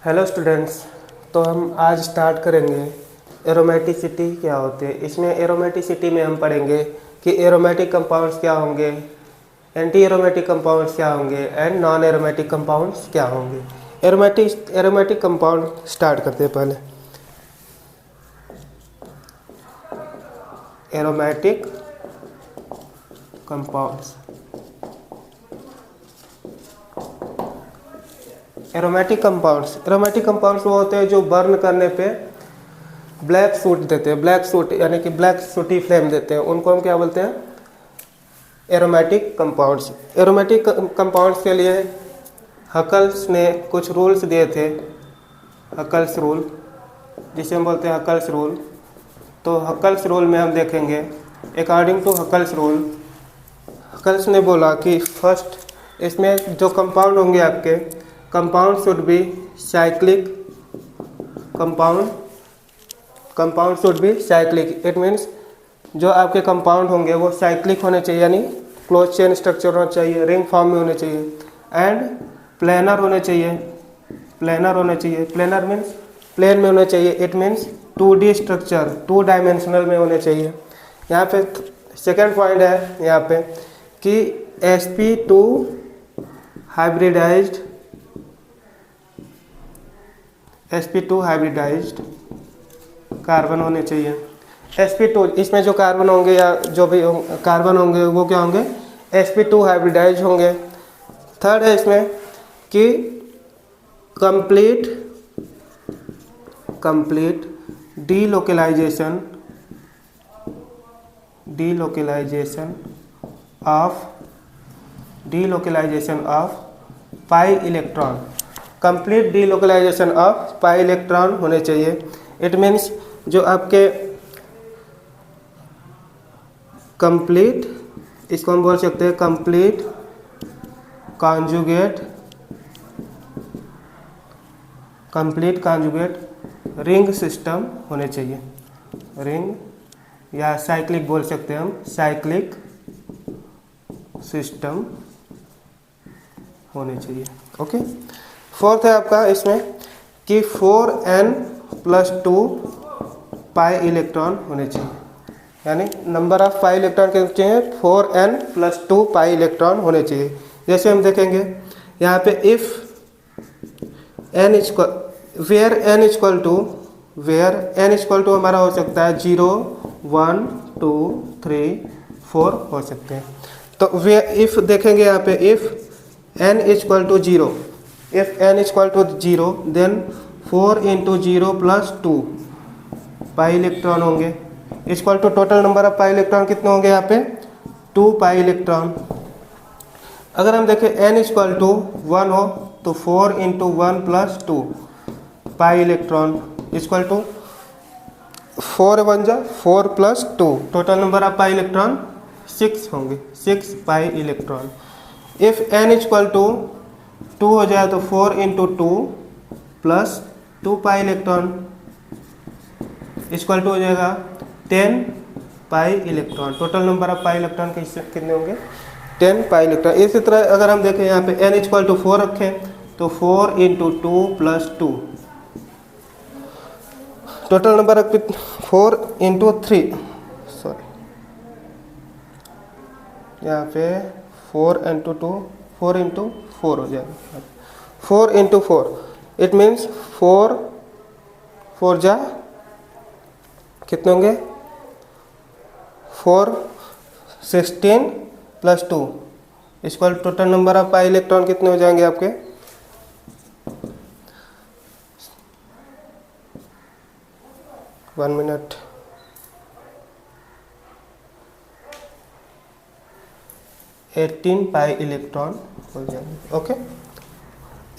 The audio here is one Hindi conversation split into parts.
Hello students. तो हम आज स्टार्ट करेंगे एरोमेटिसिटी क्या होती है। इसमें एरोमेटिसिटी में हम पढ़ेंगे कि एरोमेटिक कंपाउंड्स क्या होंगे, एंटी एरोमेटिक कंपाउंड्स क्या होंगे एंड नॉन एरोमेटिक कंपाउंड्स क्या होंगे। एरोमेटिक कंपाउंड स्टार्ट करते हैं पहले। एरोमेटिक कंपाउंड्स, एरोमेटिक कंपाउंड्स वो होते हैं जो बर्न करने पे ब्लैक सूट देते हैं, ब्लैक सूट यानी कि ब्लैक सूटी फ्लेम देते हैं, उनको हम क्या बोलते हैं, एरोमेटिक कंपाउंड्स। एरोमेटिक कंपाउंड्स के लिए हकल्स ने कुछ रूल्स दिए थे, हकल्स रूल, जिसे हम बोलते हैं हकल्स रूल। तो हकल्स रूल में हम देखेंगे, according to Huckel's rule, Huckel's ने बोला कि फर्स्ट इसमें जो कंपाउंड होंगे आपके, compound should be cyclic, compound should be cyclic. It means जो आपके कंपाउंड होंगे वो साइक्लिक होने चाहिए, यानी क्लोज चेन स्ट्रक्चर होना चाहिए, रिंग फॉर्म में होने चाहिए एंड प्लेनर होने चाहिए। प्लेनर मीन्स प्लेन में होने चाहिए। It means 2D structure, 2 dimensional में होने चाहिए। यहाँ पे सेकेंड पॉइंट है यहाँ पे कि sp2 हाइब्रिडाइज्ड कार्बन होने चाहिए। sp2 इसमें जो कार्बन होंगे या जो भी कार्बन होंगे वो क्या होंगे, sp2 हाइब्रिडाइज होंगे। थर्ड है इसमें कि complete delocalisation of pi electron, complete delocalisation of pi electron होने चाहिए। इट मीन्स जो आपके कंप्लीट, इसको हम बोल सकते हैं कंप्लीट कॉन्जुगेट रिंग सिस्टम होने चाहिए। रिंग या साइक्लिक बोल सकते हैं हम, साइक्लिक सिस्टम होने चाहिए। ओके। फोर्थ है आपका इसमें कि 4n+2 पाई इलेक्ट्रॉन होने चाहिए, यानी नंबर ऑफ पाई इलेक्ट्रॉन कितने चाहिए, 4n+2 पाई इलेक्ट्रॉन होने चाहिए। जैसे हम देखेंगे यहाँ पे if where n equal to हमारा हो सकता है 0, 1, 2, 3, 4 हो सकते हैं। तो इफ देखेंगे यहाँ पे if n equal to 0, then 4 × 0 + 2 pi electron होंगे, equal to total number of pi electron कितने होंगे यहाँ पे, 2 पाई इलेक्ट्रॉन। अगर हम देखें n इक्वल टू 1 हो तो 4 × 1 + 2 pi electron equal to 4 × 1 = 4 + 2, total number of pi electron 6 होंगे, 6 pi electron. If n equal to 2 हो जाए तो 4 × 2 + 2 पाई इलेक्ट्रॉन इक्वल टू हो जाएगा 10 pi electron. Total number of pi electron कितने होंगे, 10 पाई इलेक्ट्रॉन। इसी तरह अगर हम देखें यहाँ पे n इक्वल टू 4 रखें तो 4 × 2 + 2, टोटल नंबर ऑफ 4 × 3, सॉरी यहाँ पे 4 × 2 4 × 4 हो जाएगा, 4 × 4 इट मीन्स 4 जा कितने होंगे, 4 16 + 2 equal total number of pi electron कितने हो जाएंगे आपके, 1 मिनट, 18 पाई इलेक्ट्रॉन हो जाएंगे। Okay.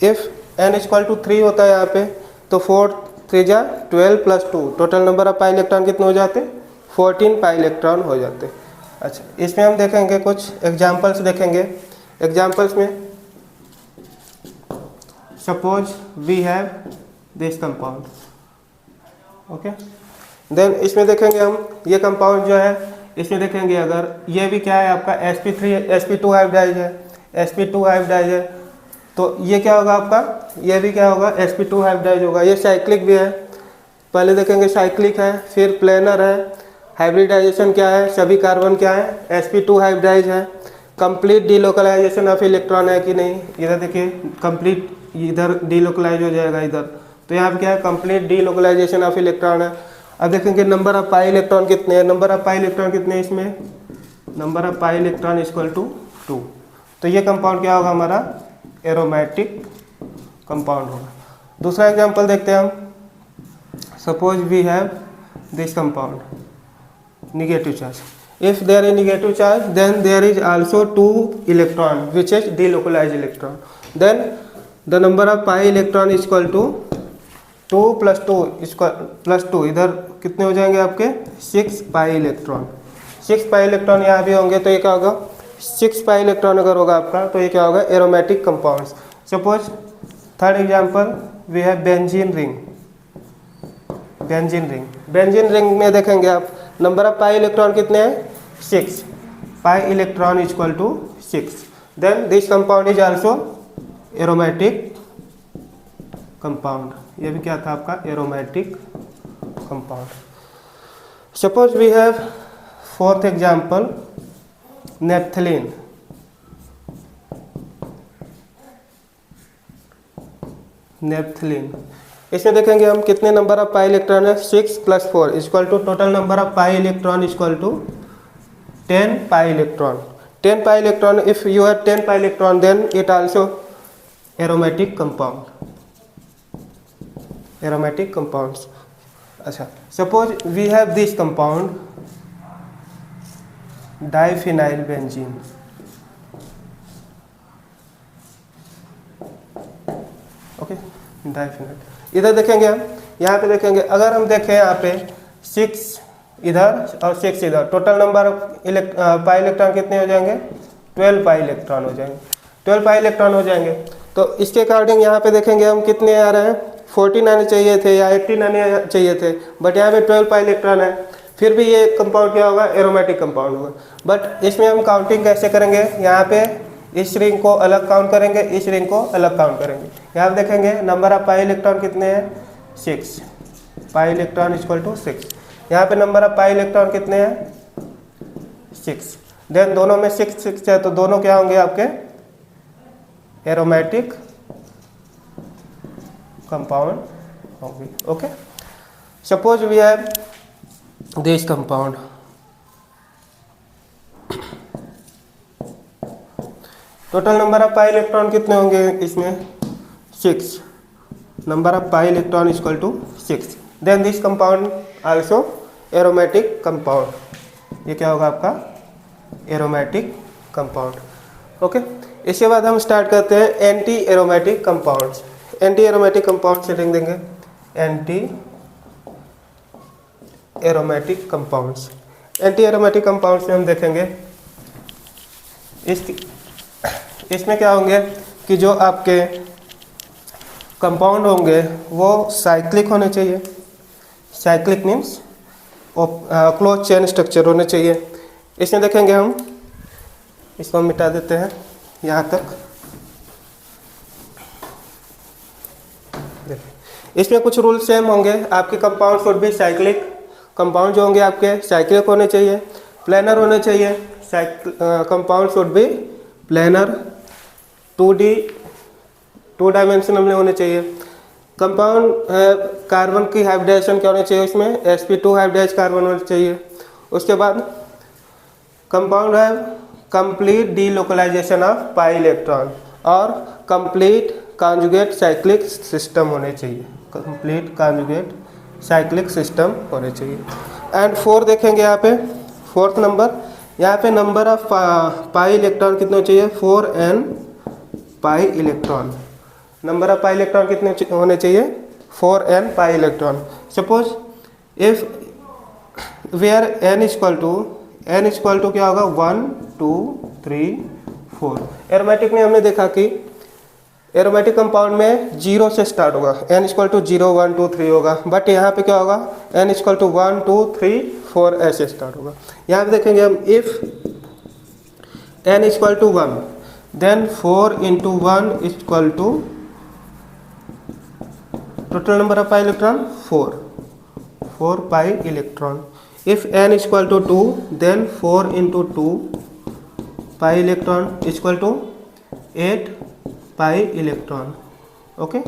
If n equal to 3 होता है यहाँ पे तो 4 3 × 12 + 2, total number of pi electron कितने हो जाते, 14 पाई इलेक्ट्रॉन हो जाते। अच्छा, इसमें हम देखेंगे कुछ एग्जांपल्स देखेंगे। एग्जांपल्स में suppose we have this compound, okay, then इसमें देखेंगे हम ये कंपाउंड जो है, इसमें देखेंगे अगर ये भी क्या है आपका sp2 हाइब्रिडाइज है, तो ये क्या होगा आपका, ये भी क्या होगा, sp2 हाइब्रिडाइज होगा। ये साइक्लिक भी है, पहले देखेंगे साइक्लिक है, फिर प्लेनर है। हाइब्रिडाइजेशन क्या है, सभी कार्बन क्या है, sp2 हाइब्रिडाइज है। कंप्लीट डीलोकलाइजेशन ऑफ इलेक्ट्रॉन है कि नहीं, इधर देखिए कंप्लीट, इधर डीलोकलाइज हो जाएगा इधर, तो यहाँ पे क्या है, कंप्लीट डीलोकलाइजेशन ऑफ इलेक्ट्रॉन है। अब देखेंगे नंबर ऑफ पाई इलेक्ट्रॉन कितने हैं, नंबर ऑफ पाई इलेक्ट्रॉन कितने हैं इसमें, number of pi electron equal to 2। तो ये कंपाउंड क्या होगा हमारा, एरोमेटिक कंपाउंड होगा। दूसरा एग्जांपल देखते हैं हम। Suppose we have this compound negative charge, if there is negative charge then there is also 2 electron which is delocalized electron, then the number of pi electron is equal to 2 plus 2 plus 2, इधर कितने हो जाएंगे आपके 6 पाई इलेक्ट्रॉन। 6 पाई इलेक्ट्रॉन यहाँ भी होंगे, तो ये क्या होगा, 6 पाई इलेक्ट्रॉन अगर होगा आपका, तो ये क्या होगा, aromatic compounds. Suppose third example we have benzene ring. Benzene ring में देखेंगे आप, नंबर ऑफ पाई इलेक्ट्रॉन कितने हैं, 6, pi electron equal to 6, then this compound is also aromatic compound. ये भी क्या था आपका, aromatic compound. Suppose we have fourth example naphthalene. इसमें देखेंगे हम कितने नंबर ऑफ पाई इलेक्ट्रॉन है, 6 + 4 equal to total number of pi electron equal to 10 pi electron. 10 pi electron, if you have 10 pi electron then it also aromatic compound, aromatic compounds. अच्छा, suppose we have this compound diphenyl benzene. Okay, diphenyl. इधर देखेंगे हम, यहाँ पे देखेंगे, अगर हम देखें यहाँ पे 6 इधर और 6 इधर, टोटल नंबर पाई इलेक्ट्रॉन कितने हो जाएंगे, 12 पाई इलेक्ट्रॉन हो जाएंगे, 12 पाई इलेक्ट्रॉन हो जाएंगे। तो इसके अकॉर्डिंग यहाँ पे देखेंगे हम कितने आ रहे हैं, 14 आने चाहिए थे या 18 आने चाहिए थे, बट यहाँ पे 12 पाई इलेक्ट्रॉन है। फिर भी ये कंपाउंड क्या होगा, एरोमेटिक कंपाउंड होगा। बट इसमें हम काउंटिंग कैसे करेंगे, यहाँ पे इस रिंग को अलग काउंट करेंगे, इस रिंग को अलग काउंट करेंगे। यहाँ पे देखेंगे नंबर ऑफ पाई इलेक्ट्रॉन कितने हैं, 6, पाई इलेक्ट्रॉन इक्वल टू 6। यहाँ पे नंबर ऑफ पाई इलेक्ट्रॉन कितने हैं, 6, देन दोनों में 6 6 है, तो दोनों क्या होंगे आपके, एरोमेटिक कंपाउंड होंगे। Okay, suppose we have this compound, total number of pi electron कितने होंगे इसमें, 6, number of pi electron equal to 6, then this compound also aromatic compound. ये क्या होगा आपका, एरोमेटिक कंपाउंड। ओके, इसके बाद हम स्टार्ट करते हैं anti aromatic compounds. Anti aromatic compound से लिख देंगे anti aromatic compounds. Anti aromatic compounds में हम देखेंगे इसमें क्या होंगे कि जो आपके कंपाउंड होंगे वो साइक्लिक होने चाहिए। Cyclic means close chain structure होने चाहिए। इसमें देखेंगे हम, इसको हम मिटा देते हैं यहाँ तक। इसमें कुछ रूल सेम होंगे, आपके कंपाउंड शुड भी साइक्लिक, कंपाउंड जो होंगे आपके साइक्लिक होने चाहिए, प्लेनर होने चाहिए, कंपाउंड शुड भी प्लेनर, 2D 2 डायमेंशनल में होने चाहिए। कंपाउंड कार्बन की हाइब्रिडाइजेशन क्या होनी चाहिए, इसमें sp2 हाइब्रिडाइज कार्बन होना चाहिए। उसके बाद कंपाउंड है complete delocalization of pi electron और कंप्लीट कॉन्जुगेट साइक्लिक सिस्टम होने चाहिए, कंप्लीट कॉन्जुगेट साइक्लिक सिस्टम होने चाहिए। एंड 4 देखेंगे यहाँ पे, 4th नंबर, यहाँ पे नंबर ऑफ पाई इलेक्ट्रॉन कितने चाहिए, 4n pi electron. Number of pi electron कितने होने चाहिए, 4n pi electron. Suppose if where n equal to क्या होगा, 1 2 3 4। एरोमेटिक में हमने देखा कि एरोमेटिक कंपाउंड में 0 से स्टार्ट होगा, n इक्वल टू 0 1 2 3 होगा, बट यहाँ पे क्या होगा, n इक्वल टू 1 2 3 4 ऐसे स्टार्ट होगा। यहाँ पे देखेंगे हम, if n equal to 1 then 4 into 1 is equal to total number of pi electron 4 pi electron. If n is equal to 2, then 4 into 2 pi electron is equal to 8 pi electron. Okay.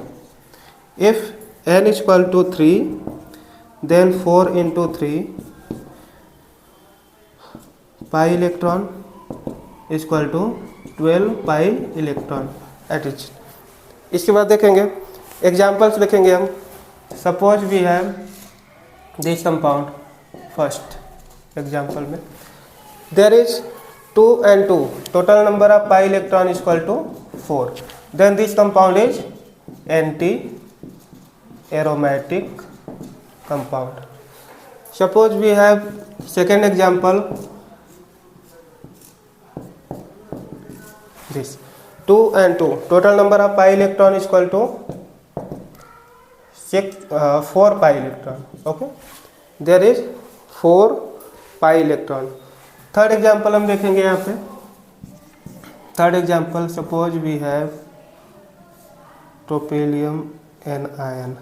If n is equal to 3, then 4 into 3 pi electron is equal to 12 pi electron at each. इसके बाद देखेंगे एग्जाम्पल्स देखेंगे हम. Suppose we have this compound. First example में there is 2 and 2, total number of pi electron is equal to 4. Then this compound is anti-aromatic compound. Suppose we have second example, this 2 and 2, total number of pi electron is equal to 4 pi electron. Okay, there is 4 pi electron. Third example हम देखेंगे यहाँ पे. Third example, suppose we have tropylium anion.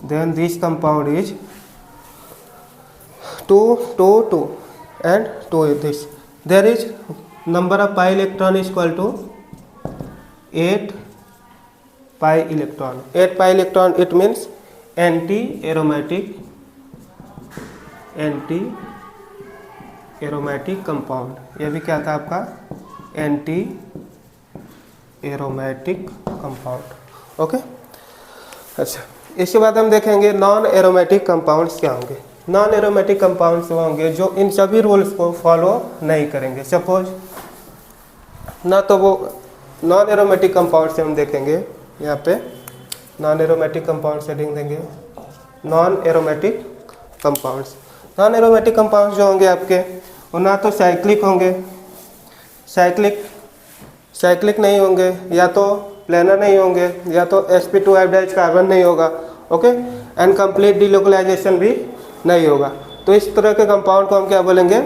Then this compound is 2 2 2 and 2 is this. There is number of pi electron is equal to 8 pi electron. 8 pi electron, it means aromatic compound. ये भी क्या था आपका? Anti aromatic compound. ओके. अच्छा, इसके बाद हम देखेंगे नॉन एरोमेटिक कंपाउंड्स क्या होंगे. नॉन एरोमेटिक कंपाउंड्स होंगे जो इन सभी रूल्स को फॉलो नहीं करेंगे. सपोज ना तो वो नॉन एरोमेटिक कंपाउंड से हम देखेंगे यहाँ पे. नॉन एरोमेटिक कंपाउंड से देंगे non aromatic compounds. Non aromatic compounds जो होंगे आपके, वो ना तो साइक्लिक होंगे, साइक्लिक नहीं होंगे, या तो प्लेनर नहीं होंगे, या तो sp2 हाइब्रिडाइज्ड कार्बन नहीं होगा. ओके. एंड कंप्लीट डिलोकलाइजेशन भी नहीं होगा. तो इस तरह के कंपाउंड को हम क्या बोलेंगे?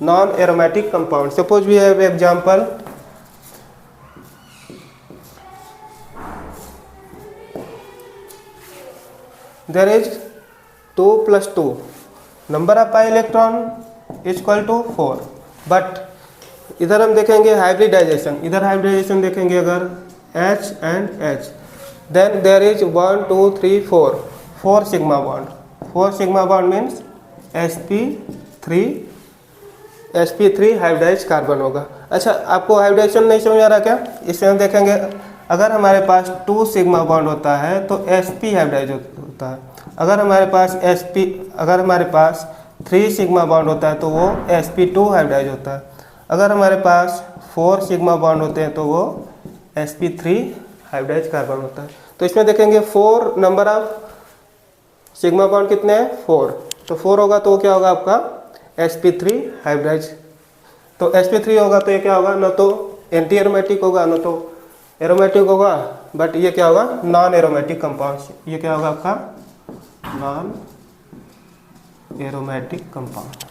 Non aromatic compound. Suppose we have example, there is 2 + 2, number of pi electron is equal to 4. But इधर हम देखेंगे हाइब्रिडाइजेशन. इधर हाइब्रिडाइजेशन देखेंगे अगर H and H, then there is 1 2 3 4 sigma bond. 4 sigma bond means sp3 hybridized carbon होगा. अच्छा, आपको हाइब्रिडाइजेशन नहीं समझ आ रहा क्या? इसमें हम देखेंगे अगर हमारे पास 2 सिग्मा बॉन्ड होता है तो sp हाइब्रिडाइज होता है. अगर हमारे पास 3 सिग्मा बॉन्ड होता है तो वो sp2 हाइब्रिडाइज होता है. अगर हमारे पास 4 सिग्मा बॉन्ड होते हैं तो वो sp3 हाइब्रिडाइज कार्बन होता है. तो इसमें देखेंगे 4 नंबर ऑफ सिग्मा बॉन्ड कितने हैं? 4. तो 4 होगा तो वो क्या होगा आपका? sp3 hybridise. तो sp3 होगा तो ये क्या होगा? न तो एंटी एरोमेटिक होगा, न तो एरोमेटिक होगा, बट ये क्या होगा? Non aromatic compound. ये क्या होगा आपका? Non aromatic compound.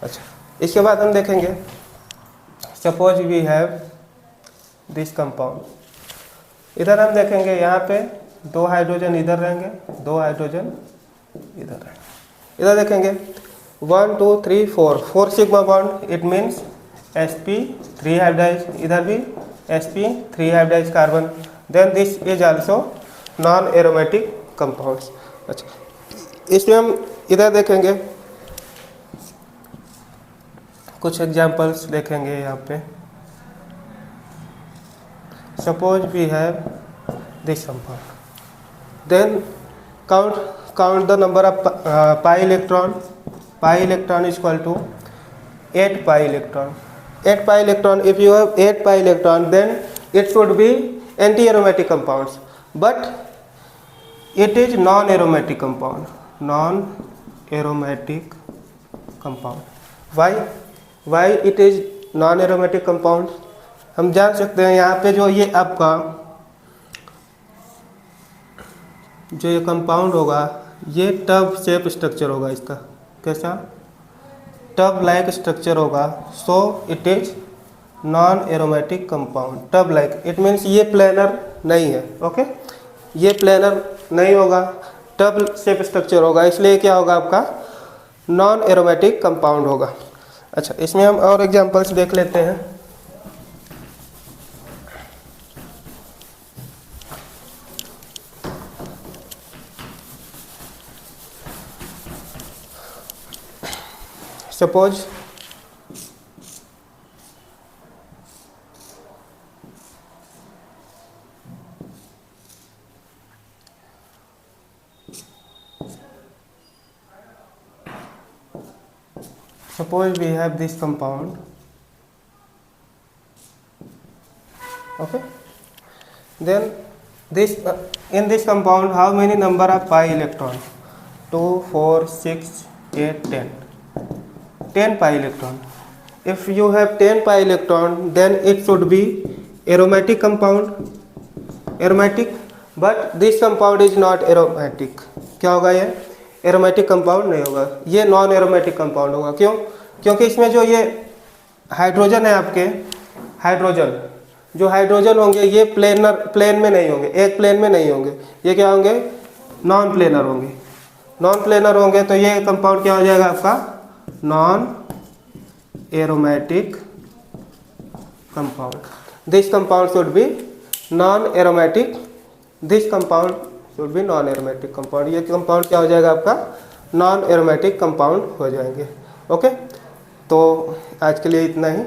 अच्छा, इसके बाद हम देखेंगे suppose we have this compound. इधर हम देखेंगे यहाँ पे 2 हाइड्रोजन इधर रहेंगे, 2 हाइड्रोजन इधर रहेंगे. इधर देखेंगे 1 2 3 4 sigma bond, it means sp3 hybridize. इधर भी sp3 hybridize carbon. Then this is also non aromatic compounds. अच्छा, इसमें हम इधर देखेंगे कुछ एग्जांपल्स देखेंगे यहाँ पे. Suppose we have this compound, then count the number of pi electron. Pi electron is equal to 8 pi electron. 8 pi electron, if you have 8 pi electron, then it should be anti-aromatic compounds, but it is non-aromatic compound. Non-aromatic compound. Why it is non-aromatic compound? हम जान सकते हैं यहाँ पे जो ये आपका जो ये कंपाउंड होगा, ये टब शेप स्ट्रक्चर होगा. इसका कैसा? टब लाइक स्ट्रक्चर होगा. So it is non aromatic compound tub like, it means ये प्लेनर नहीं है। ओके, ये प्लेनर नहीं होगा, टब शेप स्ट्रक्चर होगा, इसलिए क्या होगा आपका नॉन एरोमेटिक कंपाउंड होगा। अच्छा, इसमें हम और एग्जांपल्स देख लेते हैं। Suppose we have this compound. Okay, then this in this compound how many number of pi electron? 2 4 6 8 10 pi electron. If you have 10 pi electron, then it should be aromatic compound, aromatic, but this compound is not aromatic. क्या होगा ये? एरोमेटिक कंपाउंड नहीं होगा, ये नॉन एरोमेटिक कंपाउंड होगा। क्यों? क्योंकि इसमें जो ये हाइड्रोजन है आपके, हाइड्रोजन जो हाइड्रोजन होंगे ये प्लेन में नहीं होंगे, एक प्लेन में नहीं होंगे, ये क्या होंगे? नॉन प्लेनर होंगे। नॉन प्लेनर होंगे तो ये कंपाउंड क्या हो जाएगा आपका? Non aromatic compound. This compound should B non aromatic, this compound should B non aromatic compound. ये कंपाउंड क्या हो जाएगा आपका? नॉन एरोमेटिक कंपाउंड हो जाएंगे। ओके, तो आज के लिए इतना ही।